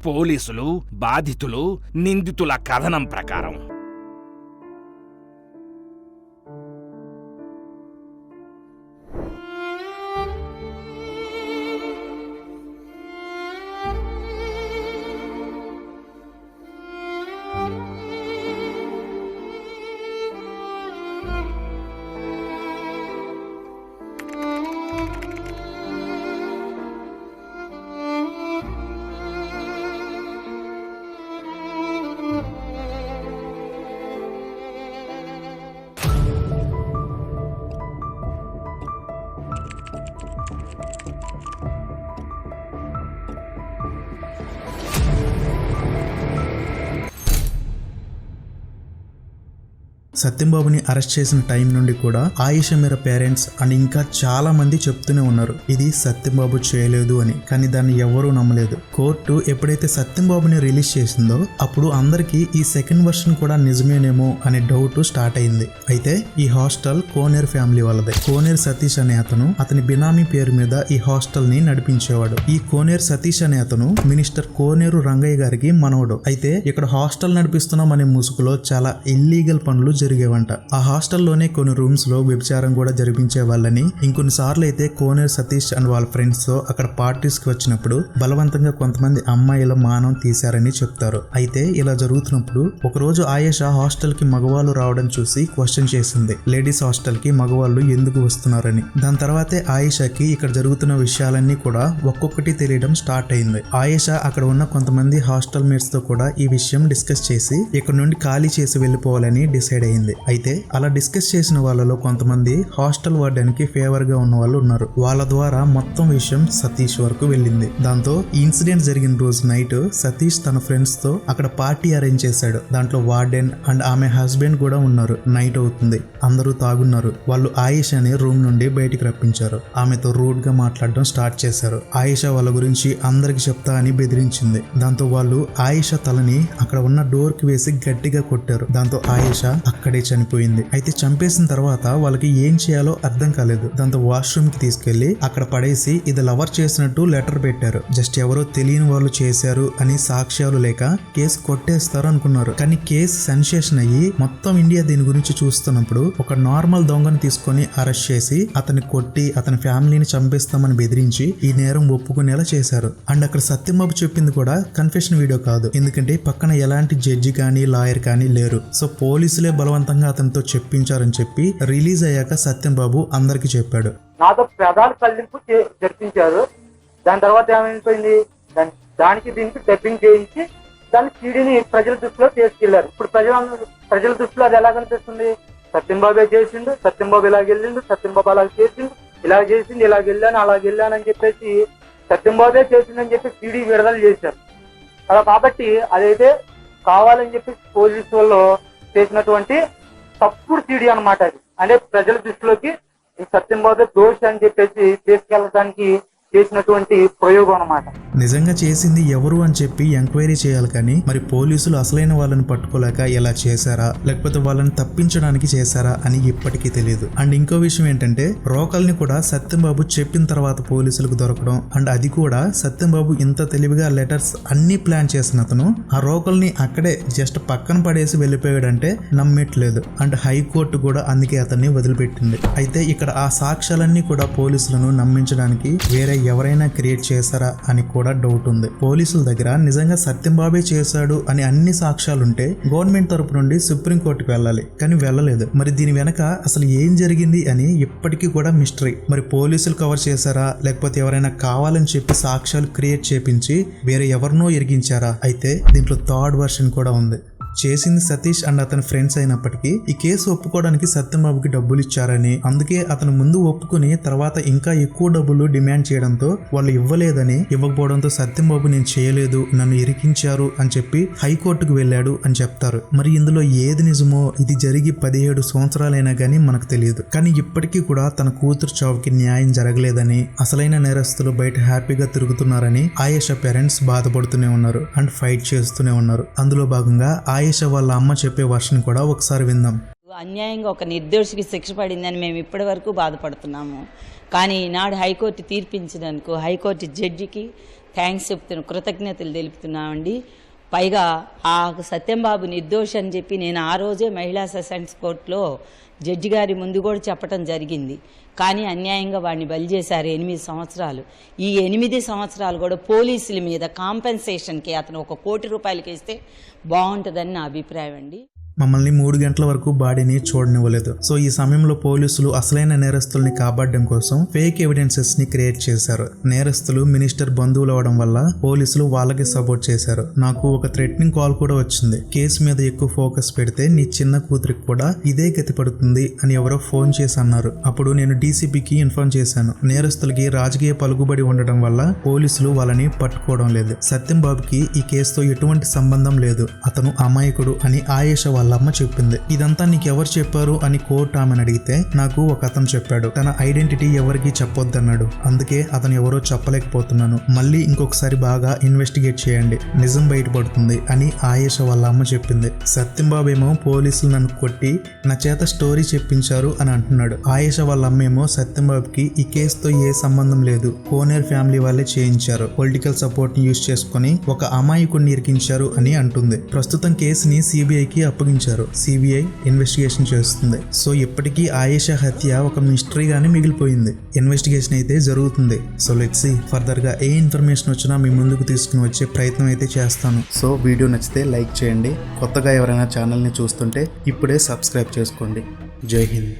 పోలీసులు, బాధితులు, నిందితుల కథనం ప్రకారం. సత్యంబాబుని అరెస్ట్ చేసిన టైం నుండి కూడా ఆయిషా మీరా పేరెంట్స్ అండ్ ఇంకా చాలా మంది చెప్తూనే ఉన్నారు ఇది సత్యంబాబు చేయలేదు అని. కానీ దాన్ని ఎవరూ నమ్మలేదు. కోర్టు ఎప్పుడైతే సత్యంబాబుని రిలీజ్ చేసిందో అప్పుడు అందరికీ ఈ సెకండ్ వర్షన్ కూడా నిజమేనేమో అనే డౌట్ స్టార్ట్ అయింది. అయితే ఈ హాస్టల్ కోనేరు ఫ్యామిలీ వాళ్ళదే. కోనేరు సతీష్ అనే అతని బినామీ పేరు మీద ఈ హాస్టల్ ని నడిపించేవాడు. ఈ కోనేరు సతీష్ అనే అతను మినిస్టర్ కోనేరు రంగయ్య గారికి మనవడు. అయితే ఇక్కడ హాస్టల్ నడిపిస్తున్నాం అనే ముసుగులో చాలా ఇల్లీగల్ పనులు జరిగేవంట. ఆ హాస్టల్లోనే కొన్ని రూమ్స్ లో వ్యభిచారం కూడా జరిపించే వాళ్ళని, ఇంకొన్ని సార్లు అయితే కోనేరు సతీష్ అండ్ వాళ్ళ ఫ్రెండ్స్ తో అక్కడ పార్టీస్ కి వచ్చినప్పుడు బలవంతంగా కొంతమంది అమ్మాయిల మానం తీశారని చెప్తారు. అయితే ఇలా జరుగుతున్నప్పుడు ఒకరోజు ఆయేషా హాస్టల్ కి మగవాళ్ళు రావడం చూసి క్వశ్చన్ చేసింది, లేడీస్ హాస్టల్ కి మగవాళ్ళు ఎందుకు వస్తున్నారని. దాని తర్వాతే ఆయేషాకి ఇక్కడ జరుగుతున్న విషయాలన్నీ కూడా ఒక్కొక్కటి తెలియడం స్టార్ట్ అయింది. ఆయేషా అక్కడ ఉన్న కొంతమంది హాస్టల్ మేట్స్ తో కూడా ఈ విషయం డిస్కస్ చేసి ఇక్కడ నుండి ఖాళీ చేసి వెళ్లిపోవాలని డిసైడ్ అయింది. అయితే అలా డిస్కస్ చేసిన వాళ్ళలో కొంతమంది హాస్టల్ వార్డెన్కి ఫేవర్ గా ఉన్న వాళ్ళు ఉన్నారు. వాళ్ళ ద్వారా మొత్తం విషయం సతీష్ వరకు వెళ్ళింది. దాంతో ఈ ఇన్సిడెంట్ జరిగిన రోజు నైట్ సతీష్ తన ఫ్రెండ్స్ తో అక్కడ పార్టీ అరేంజ్ చేశాడు. దాంట్లో వార్డెన్ అండ్ ఆమె హస్బెండ్ కూడా ఉన్నారు. నైట్ అవుతుంది, అందరూ తాగున్నారు. వాళ్ళు ఆయేషాని రూమ్ నుండి బయటికి రప్పించారు. ఆమెతో రూడ్ గా మాట్లాడడం స్టార్ట్ చేశారు. ఆయేషా వాళ్ళ గురించి అందరికి చెప్తా అని బెదిరించింది. దాంతో వాళ్ళు ఆయేషా తలని అక్కడ ఉన్న డోర్ కి వేసి గట్టిగా కొట్టారు. దాంతో ఆయేషా అక్కడే చనిపోయింది. అయితే చంపేసిన తర్వాత వాళ్ళకి ఏం చేయాలో అర్థం కాలేదు. దాంతో వాష్రూమ్ కి తీసుకెళ్లి అక్కడ పడేసి ఇది లవర్ చేసినట్టు లెటర్ పెట్టారు. జస్ట్ ఎవరో తెలియని వాళ్ళు చేశారు అని సాక్ష్యాలు లేక కేసు కొట్టేస్తారు అనుకున్నారు. కానీ కేసు సెన్సేషన్ అయ్యి మొత్తం ఇండియా దీని గురించి చూస్తున్నప్పుడు ఒక నార్మల్ దొంగను తీసుకొని అరెస్ట్ చేసి అతన్ని కొట్టి అతని ఫ్యామిలీని చంపేస్తామని బెదిరించి ఈ నేరం ఒప్పుకునేలా చేశారు. అండ్ అక్కడ సత్యంబాబు చెప్పింది కూడా కన్ఫెషన్ వీడియో కాదు, ఎందుకంటే పక్కన ఎలాంటి జడ్జి కానీ లాయర్ కానీ లేరు. సో పోలీసులే బలవంతంగా అతనితో చెప్పించారని చెప్పి రిలీజ్ అయ్యాక సత్యంబాబు అందరికి చెప్పాడు. నాతో ప్రధాన కల్లింపు జరిపించారు. దాని తర్వాత ఏమైపోయింది, దానికి దీనికి డబ్బింగ్ చేయించి దాని సీడీని ప్రజల దృష్టిలో తీసుకెళ్లారు. ఇప్పుడు ప్రజల దృష్టిలో అది ఎలా కనిపిస్తుంది, సత్యంబాబే చేసిండు, సత్యంబాబు ఇలాగ వెళ్ళిండు, సత్యంబాబు అలాగ చేసిండు, ఇలా చేసిండు, ఇలాగ వెళ్ళాను అలాగ వెళ్ళాను అని చెప్పేసి సత్యంబాబే చేసిండని చెప్పి సీడీ విడుదల చేశారు. అలా కాబట్టి అదైతే కావాలని చెప్పి పోలీసు వాళ్ళు చేసినటువంటి తప్పుడు సీడీ అన్నమాట. అది అంటే ప్రజల దృష్టిలోకి ఈ సత్యంబాబు దోషి అని చెప్పేసి తీసుకెళ్ళడానికి చేసినటువంటి ప్రయోగం అన్నమాట. నిజంగా చేసింది ఎవరు అని చెప్పి ఎంక్వైరీ చేయాలి, కానీ మరి పోలీసులు అసలైన వాళ్ళని పట్టుకోలేక ఇలా చేశారా లేకపోతే వాళ్ళని తప్పించడానికి చేశారా అని ఇప్పటికీ తెలియదు. అండ్ ఇంకో విషయం ఏంటంటే రోకల్ని కూడా సత్యంబాబు చెప్పిన తర్వాత పోలీసులకు దొరకడం, అండ్ అది కూడా సత్యంబాబు ఇంత తెలివిగా లెటర్స్ అన్ని ప్లాన్ చేసిన అతను ఆ రోకల్ని అక్కడే జస్ట్ పక్కన పడేసి వెళ్ళిపోయాడంటే నమ్మట్లేదు. అండ్ హైకోర్టు కూడా అందుకే అతన్ని వదిలిపెట్టింది. అయితే ఇక్కడ ఆ సాక్ష్యాలన్నీ కూడా పోలీసులను నమ్మించడానికి వేరే ఎవరైనా క్రియేట్ చేశారా అని కూడా డౌట్ ఉంది. పోలీసుల దగ్గర నిజంగా సత్యంబాబే చేశాడు అని అన్ని సాక్ష్యాలుంటే గవర్నమెంట్ తరపు నుండి సుప్రీంకోర్టుకు వెళ్ళాలి, కానీ వెళ్ళలేదు. మరి దీని వెనక అసలు ఏం జరిగింది అని ఇప్పటికీ కూడా మిస్టరీ. మరి పోలీసులు కవర్ చేశారా లేకపోతే ఎవరైనా కావాలని చెప్పి సాక్ష్యాలు క్రియేట్ చేపించి వేరే ఎవరినో ఇరిగించారా? అయితే దీంట్లో థర్డ్ వర్షన్ కూడా ఉంది. చేసింది సతీష్ అండ్ అతని ఫ్రెండ్స్ అయినప్పటికీ ఈ కేసు ఒప్పుకోవడానికి సత్యంబాబుకి డబ్బులు ఇచ్చారని, అందుకే అతను ముందు ఒప్పుకుని తర్వాత ఇంకా ఎక్కువ డబ్బులు డిమాండ్ చేయడంతో వాళ్ళు ఇవ్వకపోవడంతో సత్యంబాబు నేను చేయలేదు, నన్ను ఇరికించారు అని చెప్పి హైకోర్టుకు వెళ్ళాడు అని చెప్తారు. మరి ఇందులో ఏది నిజమో, ఇది జరిగి 17 సంవత్సరాలైనా గానీ మనకు తెలియదు. కానీ ఇప్పటికీ కూడా తన కూతురు చావుకి న్యాయం జరగలేదని, అసలైన నేరస్తులు బయట హ్యాపీగా తిరుగుతున్నారని ఆయేషా పేరెంట్స్ బాధపడుతూనే ఉన్నారు అండ్ ఫైట్ చేస్తూనే ఉన్నారు. అందులో భాగంగా ఆయేషా వాళ్ళ అమ్మ చెప్పే వర్షన్ కూడా ఒకసారి విందాం. అన్యాయంగా ఒక నిర్దోషికి శిక్ష పడిందని మేము ఇప్పటి వరకు బాధపడుతున్నాము. కానీ ఈనాడు హైకోర్టు తీర్పించినందుకు హైకోర్టు జడ్జికి థ్యాంక్స్ కృతజ్ఞతలు తెలుపుతున్నామండి. పైగా ఆ సత్యంబాబు నిర్దోషి అని చెప్పి నేను ఆ రోజే మహిళా సెషన్స్ కోర్టులో జడ్జి గారి ముందు కూడా చెప్పడం జరిగింది. కానీ అన్యాయంగా వాడిని బలి చేశారు 8 సంవత్సరాలు. ఈ 8 సంవత్సరాలు కూడా పోలీసుల మీద కాంపెన్సేషన్కి అతను 1 కోటి రూపాయలకి ఇస్తే బాగుంటుందని నా అభిప్రాయం అండి. మమ్మల్ని 3 గంటల వరకు బాడీని చూడనివ్వలేదు. సో ఈ సమయంలో పోలీసులు అసలైన నేరస్తుల్ని కాపాడడం కోసం ఫేక్ ఎవిడెన్సెస్ ని క్రియేట్ చేశారు. నేరస్తులు మినిస్టర్ బంధువులు అవడం వల్ల పోలీసులు వాళ్ళకి సపోర్ట్ చేశారు. నాకు ఒక థ్రెటనింగ్ కాల్ కూడా వచ్చింది. కేసు మీద ఎక్కువ ఫోకస్ పెడితే నీ చిన్న కూతురికి కూడా ఇదే గతి పడుతుంది అని ఎవరో ఫోన్ చేసి అన్నారు. అప్పుడు నేను డీసీపీకి ఇన్ఫార్మ్ చేశాను. నేరస్తులకి రాజకీయ పలుకుబడి ఉండడం వల్ల పోలీసులు వాళ్ళని పట్టుకోవడం లేదు. సత్యం బాబుకి ఈ కేసుతో ఎటువంటి సంబంధం లేదు, అతను అమాయకుడు అని ఆయేషా వాళ్ళ అమ్మ చెప్పింది. ఇదంతా నీకెవరు చెప్పారు అని కోర్టు ఆమెను అడిగితే నాకు ఒక అతను చెప్పాడు. తన ఐడెంటిటీ ఎవరికి చెప్పొద్దన్నాడు. అందుకే అతను ఎవరో చెప్పలేకపోతున్నాను. మళ్ళీ ఇంకొకసారి బాగా ఇన్వెస్టిగేట్ చేయండి, నిజం బయటపడుతుంది అని ఆయేషా వాళ్ళ అమ్మ చెప్పింది. సత్యం బాబు ఏమో పోలీసులు నన్ను కొట్టి నా చేత స్టోరీ చెప్పించారు అని అంటున్నాడు. ఆయేషా వాళ్ళ అమ్మ ఏమో సత్యం బాబుకి ఈ కేసుతో ఏ సంబంధం లేదు, కోనేర్ ఫ్యామిలీ వాళ్ళే చేయించారు, పొలిటికల్ సపోర్ట్ ని యూజ్ చేసుకుని ఒక అమాయకుడిని ఇరికించారు అని అంటుంది. ప్రస్తుతం కేసుని సిబిఐకి అప్పగించారు. సిబిఐ ఇన్వెస్టిగేషన్ చేస్తుంది. సో ఇప్పటికీ ఆయేషా హత్య ఒక మిస్టరీగానే మిగిలిపోయింది. ఇన్వెస్టిగేషన్ అయితే జరుగుతుంది. సో లెట్స్ సీ ఫర్దర్ గా ఏ ఇన్ఫర్మేషన్ వచ్చినా మీ ముందుకు తీసుకుని వచ్చే ప్రయత్నం అయితే చేస్తాను. సో వీడియో నచ్చితే లైక్ చేయండి. కొత్తగా ఎవరైనా ఛానల్ని చూస్తుంటే ఇప్పుడే సబ్స్క్రైబ్ చేసుకోండి. జై హింద్.